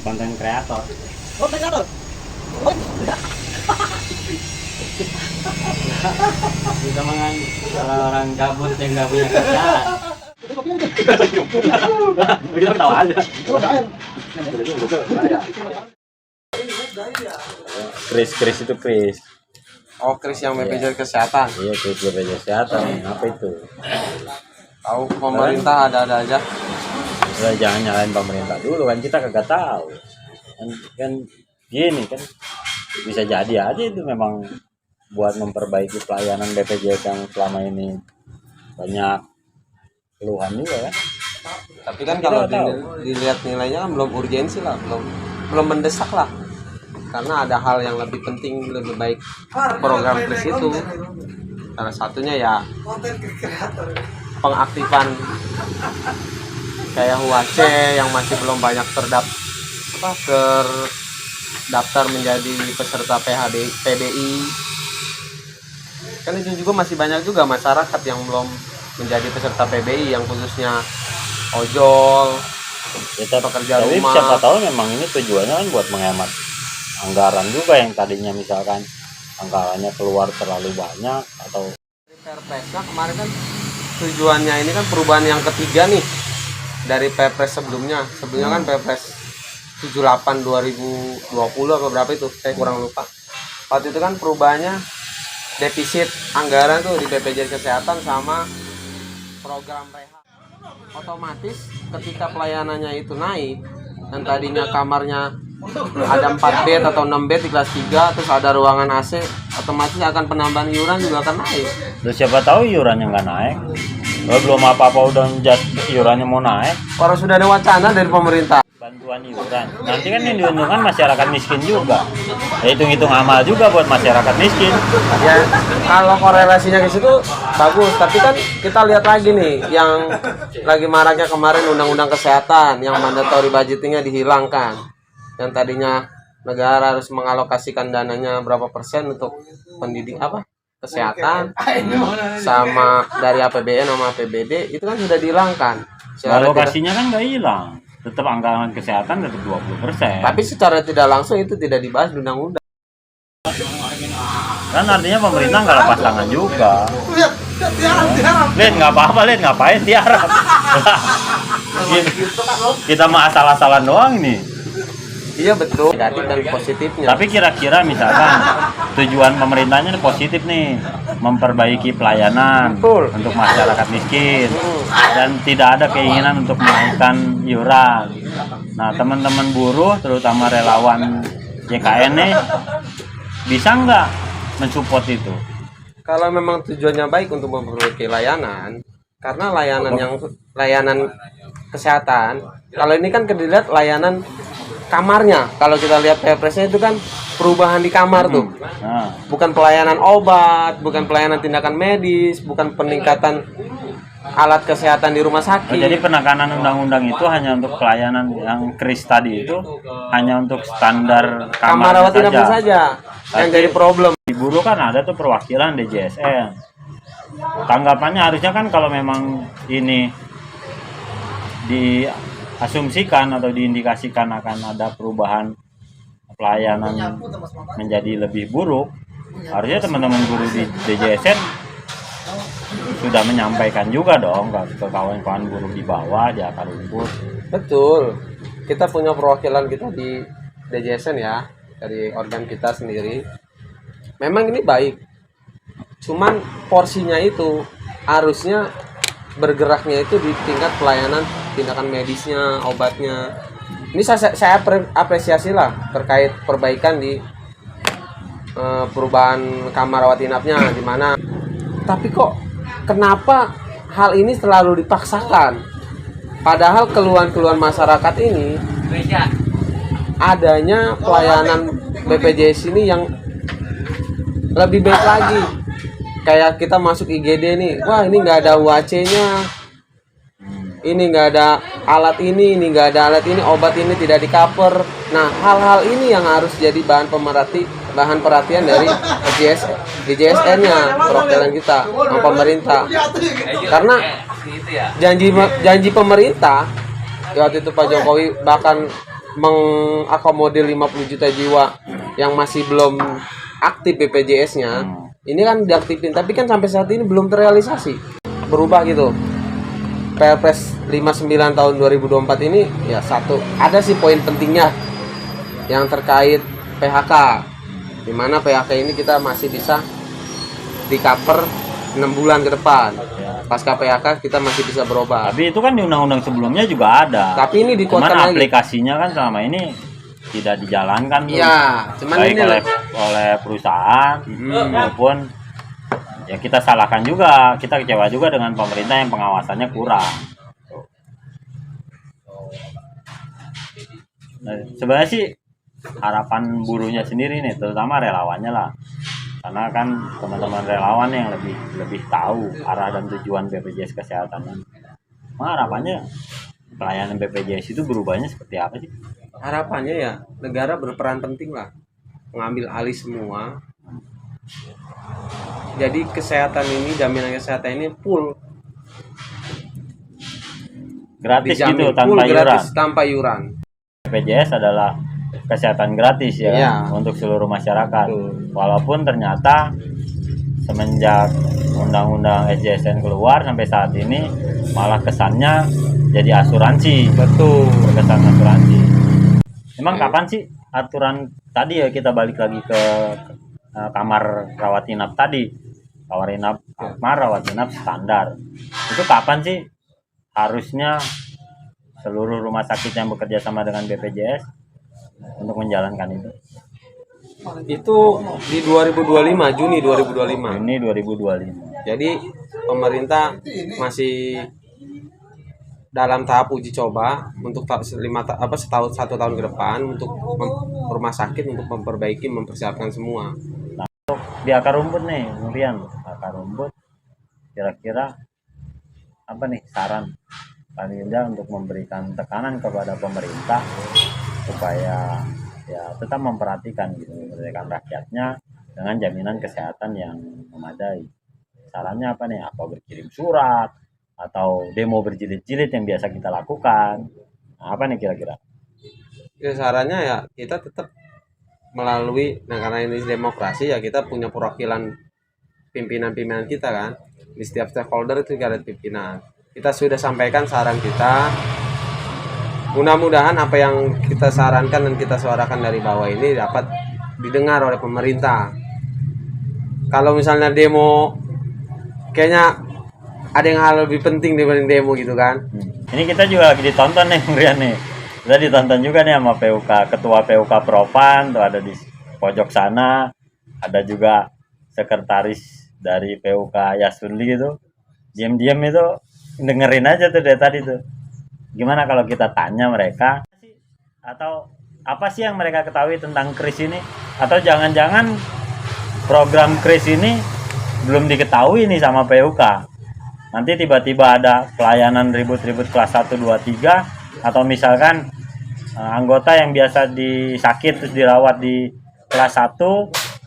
konten kreator. Konten kreator. Oh. Kita mangan orang gabut yang nggak punya kerjaan. Kita tahu aja. Kris itu Kris. Oh, Kris yang BPJS Kesehatan. Iya, Kris BPJS Kesehatan. Apa itu? Tahu pemerintah ada-ada aja. Ya, jangan nyalain pemerintah dulu kan, kita kagak tahu. Kan gini kan bisa jadi aja itu memang buat memperbaiki pelayanan BPJS yang selama ini banyak keluhan juga kan. Tapi kan kalau dilihat nilainya kan belum urgensi lah, belum mendesak lah. Karena ada hal yang lebih penting, lebih baik program Kris itu. Salah satunya ya pengaktifan kayak UAC yang masih belum banyak terdaftar menjadi peserta PBI. Kan itu juga masih banyak juga masyarakat yang belum menjadi peserta PBI, yang khususnya ojol, Kita pekerja tapi rumah. siapa tahu memang ini tujuannya kan buat menghemat anggaran juga yang tadinya misalkan anggarannya keluar terlalu banyak atau Perpresnya kemarin kan tujuannya ini kan perubahan yang ketiga nih dari Perpres sebelumnya. Sebelumnya kan Perpres 78 2020 atau berapa itu, saya kurang lupa. Waktu itu kan perubahannya defisit anggaran tuh di BPJS Kesehatan sama program rehab. Otomatis ketika pelayanannya itu naik, dan tadinya kamarnya ada 4 bed atau 6 bed di kelas 3, terus ada ruangan AC, otomatis akan penambahan iuran juga akan naik. terus siapa tahu iurannya nggak naik. Belum apa-apa udah iurannya mau naik. Kalau sudah ada wacana dari pemerintah, Bantuan iuran nanti kan yang diuntungkan masyarakat miskin juga. Ya, hitung-hitung amal juga buat masyarakat miskin. ya kalau korelasinya ke situ bagus. Tapi kan kita lihat lagi nih yang lagi maraknya kemarin undang-undang kesehatan yang mandatory budgetingnya dihilangkan, yang tadinya negara harus mengalokasikan dananya berapa persen untuk kesehatan sama dari APBN sama APBD, itu kan sudah dihilangkan. Alokasinya kan nggak hilang, tetap anggaran kesehatan tetap 20%. Tapi secara tidak langsung itu tidak dibahas di undang-undang. Kan artinya pemerintah nggak lepas tangan juga. Lihat nggak apa-apa, lihat ngapain tiarap. Kita mah asal-asalan doang nih. Iya betul, negatif dan positifnya. Tapi kira-kira misalkan tujuan pemerintahnya positif nih, memperbaiki pelayanan Betul. untuk masyarakat miskin dan tidak ada keinginan untuk menaikkan iuran. Nah, teman-teman buruh terutama relawan JKN nih bisa nggak mensupport itu? Kalau memang tujuannya baik untuk memperbaiki layanan, karena layanan kesehatan, kalau ini kan dilihat layanan kamarnya. Kalau kita lihat Perpresnya itu kan perubahan di kamar tuh. Nah, Bukan pelayanan obat, bukan pelayanan tindakan medis, bukan peningkatan alat kesehatan di rumah sakit. jadi penekanan undang-undang itu hanya untuk pelayanan yang Kris tadi itu hanya untuk standar kamar rawat inap saja yang jadi problem. Di buruh kan ada tuh perwakilan DJSN. Tanggapannya harusnya kan kalau memang ini diasumsikan atau diindikasikan akan ada perubahan pelayanan menjadi lebih buruk, harusnya teman-teman buruh di DJSN sudah menyampaikan juga dong ke kawan-kawan buruh di bawah di akar rumput. Betul. Kita punya perwakilan kita di DJSN ya, dari organ kita sendiri. Memang ini baik. Cuman porsinya itu harusnya bergeraknya itu di tingkat pelayanan tindakan medisnya, obatnya. Ini saya apresiasi lah terkait perbaikan di perubahan kamar rawat inapnya di mana. Tapi kok kenapa hal ini selalu dipaksakan? Padahal keluhan-keluhan masyarakat ini adanya pelayanan BPJS ini yang lebih baik lagi. Kayak kita masuk IGD nih, wah ini nggak ada UAC-nya, ini nggak ada alat ini nggak ada alat ini, obat ini tidak di-cover. Nah, hal-hal ini yang harus jadi bahan perhatian dari DJSN-nya, perwakilan kita, sama pemerintah. Karena janji pemerintah waktu itu Pak Jokowi bahkan mengakomodir 50 juta jiwa yang masih belum aktif BPJS-nya. Ini kan diaktifin, tapi kan sampai saat ini belum terrealisasi. Berubah gitu. Perpres 59 tahun 2024 ini ya ada sih poin pentingnya yang terkait PHK. Di mana PHK ini kita masih bisa di cover 6 bulan ke depan. Pasca PHK kita masih bisa berobat. Tapi itu kan di undang-undang sebelumnya juga ada. Tapi ini dikuatkan cuman lagi. aplikasinya kan selama ini tidak dijalankan tuh. Iya, cuman baik ini oleh perusahaan maupun ya kita salahkan juga, kita kecewa juga dengan pemerintah yang pengawasannya kurang. Nah, sebenarnya sih harapan buruhnya sendiri nih, terutama relawannya lah, karena kan teman-teman relawan yang lebih tahu arah dan tujuan BPJS Kesehatan. Harapannya pelayanan BPJS itu berubahnya seperti apa sih? harapannya ya negara berperan penting lah, mengambil alih semua. Jadi kesehatan ini, jaminan kesehatan ini full Gratis dijamin, gitu, full tanpa iuran. gratis tanpa iuran. BPJS adalah kesehatan gratis ya Iya. untuk seluruh masyarakat. Betul. Walaupun ternyata semenjak Undang-Undang SJSN keluar sampai saat ini malah kesannya jadi asuransi. Betul. Berkesan asuransi. Emang kapan sih aturan tadi ya, kita balik lagi ke kamar rawat inap tadi. Kamar rawat inap standar. Itu kapan sih harusnya seluruh rumah sakit yang bekerja sama dengan BPJS untuk menjalankan itu? Itu di 2025, Juni 2025. Ini 2025. Jadi pemerintah masih dalam tahap uji coba untuk satu tahun ke depan untuk rumah sakit untuk mempersiapkan semua. Di akar rumput nih, kemudian akar rumput kira-kira apa nih saran paling indah untuk memberikan tekanan kepada pemerintah supaya ya tetap memperhatikan gitu memperhatikan rakyatnya dengan jaminan kesehatan yang memadai. Sarannya apa nih? Apa berkirim surat atau demo berjilid-jilid yang biasa kita lakukan? Nah, apa nih kira-kira? Ya, sarannya ya kita tetap melalui, karena ini demokrasi ya, kita punya perwakilan pimpinan-pimpinan kita kan, di setiap stakeholder itu ada pimpinan. Kita sudah sampaikan saran kita, mudah-mudahan apa yang kita sarankan dan kita suarakan dari bawah ini dapat didengar oleh pemerintah. Kalau misalnya demo, kayaknya ada yang hal lebih penting dibanding demo gitu kan. Ini kita juga lagi ditonton nih, Rian nih. Kita ditonton juga nih sama PUK, ketua PUK Propan tuh ada di pojok sana, ada juga sekretaris dari PUK Yasunli itu. Diam-diam itu dengerin aja tuh dari tadi tuh. Gimana kalau kita tanya mereka, atau apa sih yang mereka ketahui tentang KRIS ini? Atau jangan-jangan program KRIS ini belum diketahui nih sama PUK. Nanti tiba-tiba ada pelayanan ribut-ribut kelas 1, 2, 3, atau misalkan anggota yang biasa sakit terus dirawat di kelas 1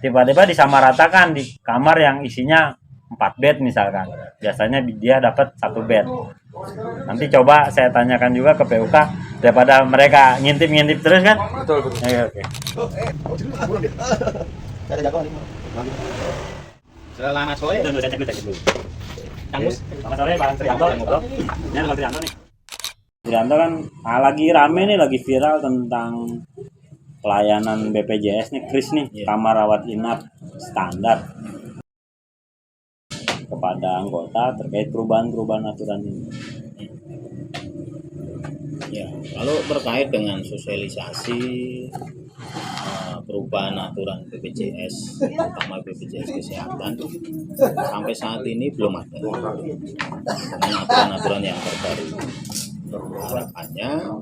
tiba-tiba disamaratakan di kamar yang isinya 4 bed misalkan. Biasanya dia dapat 1 bed. Nanti coba saya tanyakan juga ke PUK daripada mereka ngintip-ngintip terus kan. Betul. Oke. Ada jagoan ini. Selamat sore. Saya cek dulu. Kang Mus. Selamat sore Bang Trianto yang ngobrol. Ini Bang Trianto nih. Trianto kan lagi rame nih, lagi viral tentang pelayanan BPJS nih, KRIS nih, kamar rawat inap standar kepada anggota terkait perubahan aturan ini. Ya, kalau terkait dengan sosialisasi perubahan aturan BPJS, terutama BPJS Kesehatan, sampai saat ini belum ada dengan aturan-aturan yang terbaru. Harapannya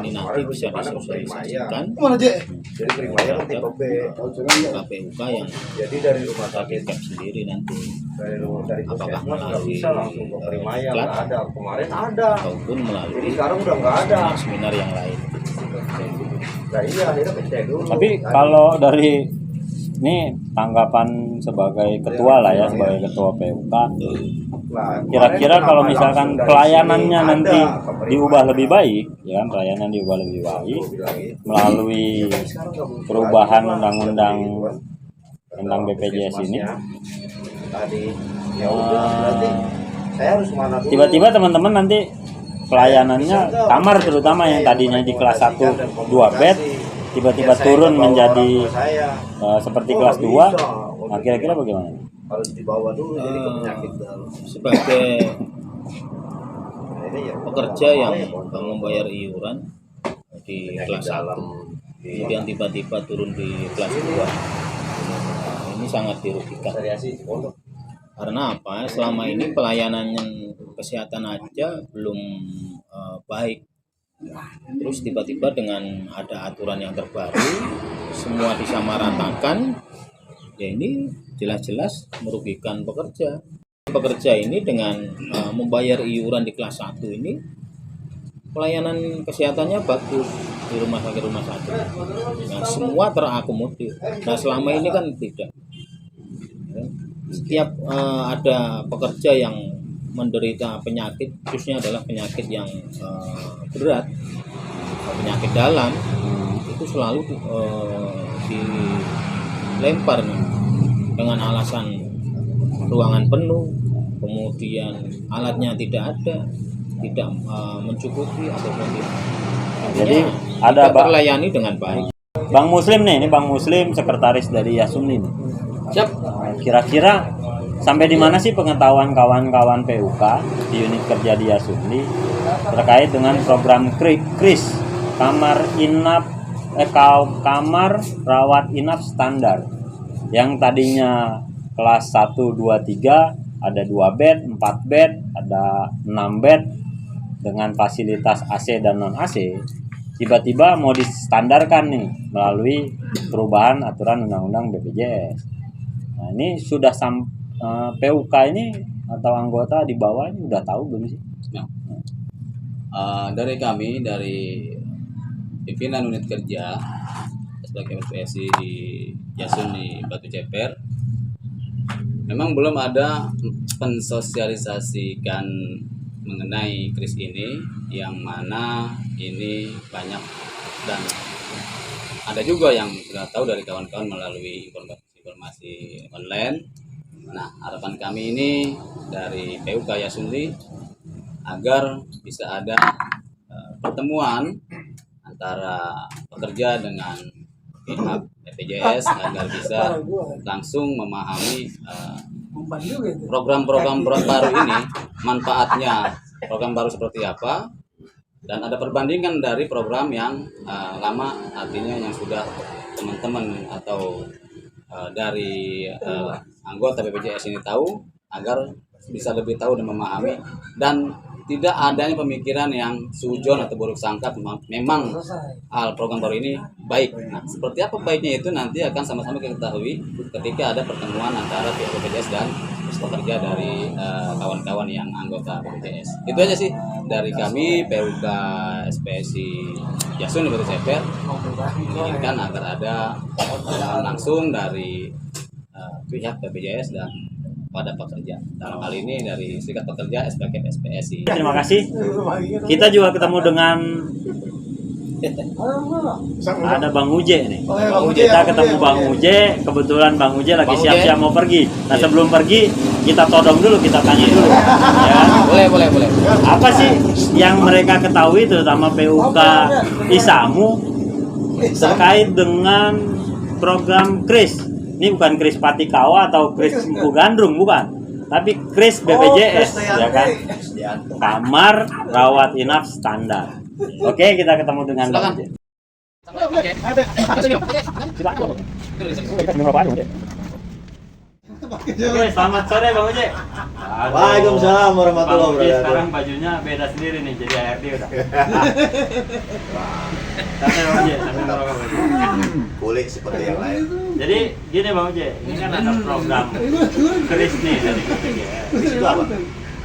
ini nanti bisa disosialisasikan terhadap KPUK yang dari rumah sakit cap sendiri nanti, dari apakah puskesmas melalui bisa langsung ke Primaya, iklan nggak ada kemarin ada, ataupun melalui jadi sekarang udah nggak ada. seminar yang lain. Nah iya akhirnya percaya dulu. Tapi kalau dari Ini tanggapan sebagai ketua lah ya, sebagai ketua PUK. Nah, Kira-kira kemarin kalau kenapa misalkan langsung dari pelayanannya sini nanti ada ke diubah lebih baik, ya kan, pelayanan diubah lebih baik melalui perubahan undang-undang tentang BPJS ini. Tadi ya udah berarti saya harus kemana dulu? Tiba-tiba teman-teman nanti pelayanannya kamar terutama yang tadinya di kelas 1 2 bed tiba-tiba turun menjadi seperti kelas 2. Nah, kira-kira bagaimana? Harus dibawa dulu jadi ke penyakit dulu. Sebagai Ini ya pekerja yang membayar iuran di kelas 1 kemudian tiba-tiba turun di kelas 2, ini sangat dirugikan. variasi psikolog. Karena apa? Selama ini pelayanan kesehatan aja belum baik. Terus tiba-tiba dengan ada aturan yang terbaru, semua disamaratakan, ya ini jelas-jelas merugikan pekerja. Pekerja ini dengan membayar iuran di kelas 1 ini, pelayanan kesehatannya bagus di rumah sakit. Nah, semua terakomodir. Nah, selama ini kan tidak. Setiap ada pekerja yang menderita penyakit, khususnya adalah penyakit yang berat, penyakit dalam, itu selalu dilempar nih, dengan alasan ruangan penuh, kemudian alatnya tidak ada, tidak mencukupi ataupun tidak. Jadi Artinya ada tidak terlayani dengan baik. Bang Muslim nih, ini Bang Muslim sekretaris dari Yasumni nih. Siap. Kira-kira sampai di mana sih pengetahuan kawan-kawan PUK di unit kerja di Yasumni terkait dengan program KRIS, kamar rawat inap standar, yang tadinya kelas 1 2 3 ada 2 bed, 4 bed, ada 6 bed dengan fasilitas AC dan non AC, tiba-tiba mau distandarkan nih melalui perubahan aturan undang-undang BPJS. Nah, ini sudah PUK ini atau anggota di bawah ini udah tahu belum sih? Dari kami, dari pimpinan unit kerja sebagai PSI di Yasun di Batu Ceper, memang belum ada mensosialisasikan mengenai KRIS ini, yang mana ini banyak dan ada juga yang sudah tahu dari kawan-kawan melalui informasi online. Nah, harapan kami ini dari PUK Yasumni agar bisa ada pertemuan antara pekerja dengan pihak BPJS agar bisa langsung memahami program-program baru ini, manfaatnya program baru seperti apa, dan ada perbandingan dari program yang lama, artinya yang sudah teman-teman atau dari anggota BPJS ini tahu, agar bisa lebih tahu dan memahami, dan tidak adanya pemikiran yang sujon atau buruk sangka. Memang hal program baru ini baik. Nah, seperti apa baiknya itu nanti akan sama-sama kita ketahui ketika ada pertemuan antara pihak BPJS dan pekerja dari kawan-kawan yang anggota BPJS. Itu aja sih dari kami PUK SPSI Yasun di Batu Ceper, menginginkan agar ada langsung dari pihak BPJS dan pada pekerja, dalam hal ini dari Serikat Pekerja SPSI. Terima kasih. Kita juga ketemu dengan ada Bang Uje nih. Kita ketemu Bang Uje, kebetulan Bang Uje lagi siap-siap mau pergi. Nah, sebelum pergi kita todong dulu, kita tanya dulu. Ya. Boleh. Apa sih yang mereka ketahui, terutama PUK Isamu, terkait dengan program KRIS? Ini bukan KRIS Patikawa atau KRIS Empu Gandrung, bukan. Tapi KRIS BPJS, ya kan? Kamar rawat inap standar. Oke, kita ketemu dengan Bang Uje. Oke, selamat sore Bang Uje. Waalaikumsalam warahmatullahi Bang Uje wabarakatuh. sekarang bajunya beda sendiri nih, jadi ARD udah. Santai Bang Uje, sambil ngerokok Bang Uje. Kulit seperti yang lain. Jadi gini Bang Uje, ini kan ada program KRIS nih dari BPJS. Itu apa?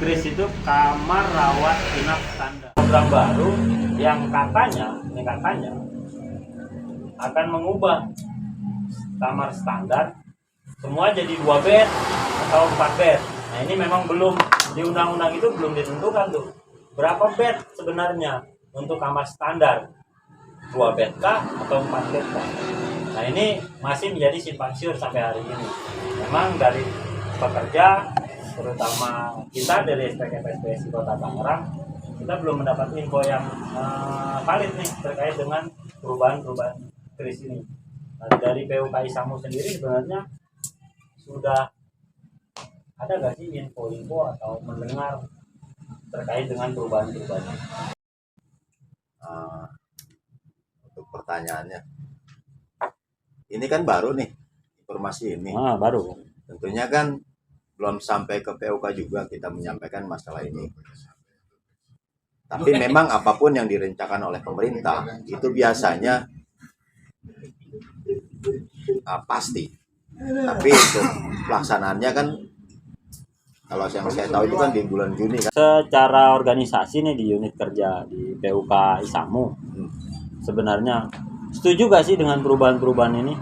KRIS itu kamar rawat inap standar. Program baru yang katanya akan mengubah kamar standar semua jadi 2 bed atau 4 bed. Nah ini memang belum di undang-undang itu belum ditentukan tuh berapa bed sebenarnya untuk kamar standar, 2 bed kah atau 4 bed kah. Nah ini masih menjadi simpang siur sampai hari ini. Memang dari pekerja terutama kita dari SPKP-SPSI Kota Tangerang kita belum mendapat info yang valid nih terkait dengan perubahan-perubahan kris ini. Nah, dari PUK Isamu sendiri sebenarnya sudah ada nggak sih info-info atau mendengar terkait dengan perubahan-perubahan? Untuk pertanyaannya, ini kan baru nih informasi ini. Baru. Tentunya kan belum sampai ke PUK juga kita menyampaikan masalah ini. Tapi memang apapun yang direncanakan oleh pemerintah itu biasanya pasti. Tapi untuk pelaksanaannya kan kalau yang saya tahu itu kan di bulan Juni kan. Secara organisasi nih di unit kerja di PUK Isamu, sebenarnya setuju gak sih dengan perubahan-perubahan ini?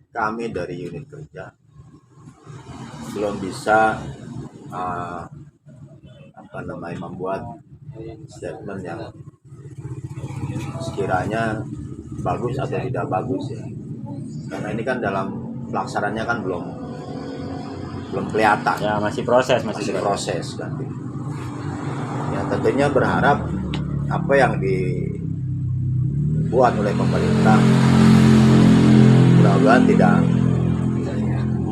Kami dari unit kerja belum bisa membuat statement yang sekiranya bagus atau tidak bagus ya. Karena ini kan dalam pelaksanaannya kan belum kelihatan. Ya masih proses, masih proses kan. Ya tentunya berharap apa yang dibuat oleh pemerintah mudah-mudahan tidak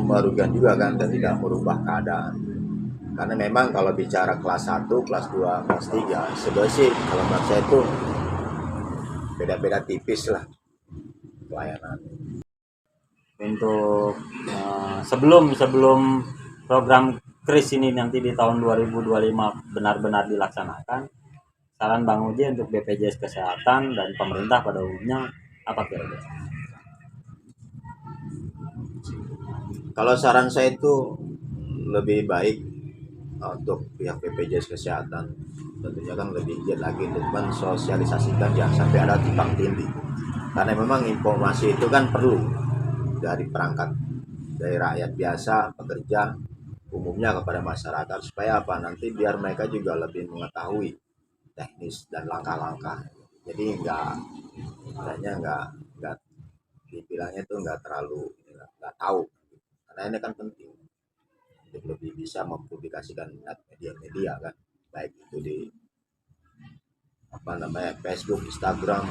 merugikan juga kan dan tidak merubah keadaan. Karena memang kalau bicara kelas 1, kelas 2, kelas 3 sebenarnya sih kalau menurut saya itu beda-beda tipis lah pelayanan. Untuk sebelum program kris ini nanti di tahun 2025 benar-benar dilaksanakan, saran Bang Uji untuk BPJS Kesehatan dan pemerintah pada umumnya apa kira-kira? Kalau saran saya itu lebih baik untuk pihak BPJS Kesehatan tentunya kan lebih giat lagi untuk mensosialisasikan jangan sampai ada tumpang tindih. Karena memang informasi itu kan perlu dari perangkat dari rakyat biasa, pekerja umumnya kepada masyarakat supaya apa nanti biar mereka juga lebih mengetahui teknis dan langkah-langkah. Jadi nggak dibilangnya itu nggak terlalu nggak tahu. Karena ini kan penting untuk lebih bisa mempublikasikan media-media kan, baik itu di Facebook, Instagram,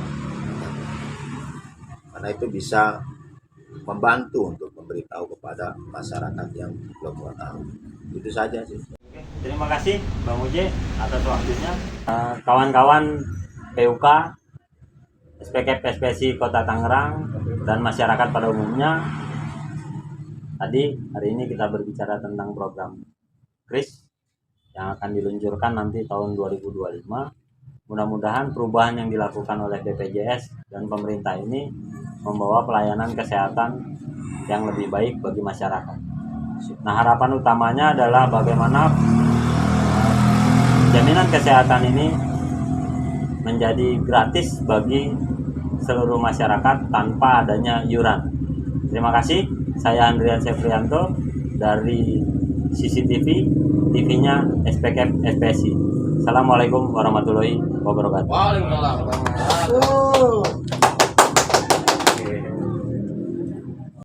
karena itu bisa membantu untuk memberitahu kepada masyarakat yang belum mengetahui. Itu saja sih. Terima kasih Bang Uji atas waktunya. Kawan-kawan PUK, SPSI Kota Tangerang dan masyarakat pada umumnya. Tadi hari ini kita berbicara tentang program kris yang akan diluncurkan nanti tahun 2025. Mudah-mudahan perubahan yang dilakukan oleh BPJS dan pemerintah ini membawa pelayanan kesehatan yang lebih baik bagi masyarakat. Nah, harapan utamanya adalah bagaimana jaminan kesehatan ini menjadi gratis bagi seluruh masyarakat tanpa adanya iuran. Terima kasih. Saya Andrian Septrianto dari CCTV, TV-nya SPSI. Assalamualaikum warahmatullahi wabarakatuh. Waalaikumsalam.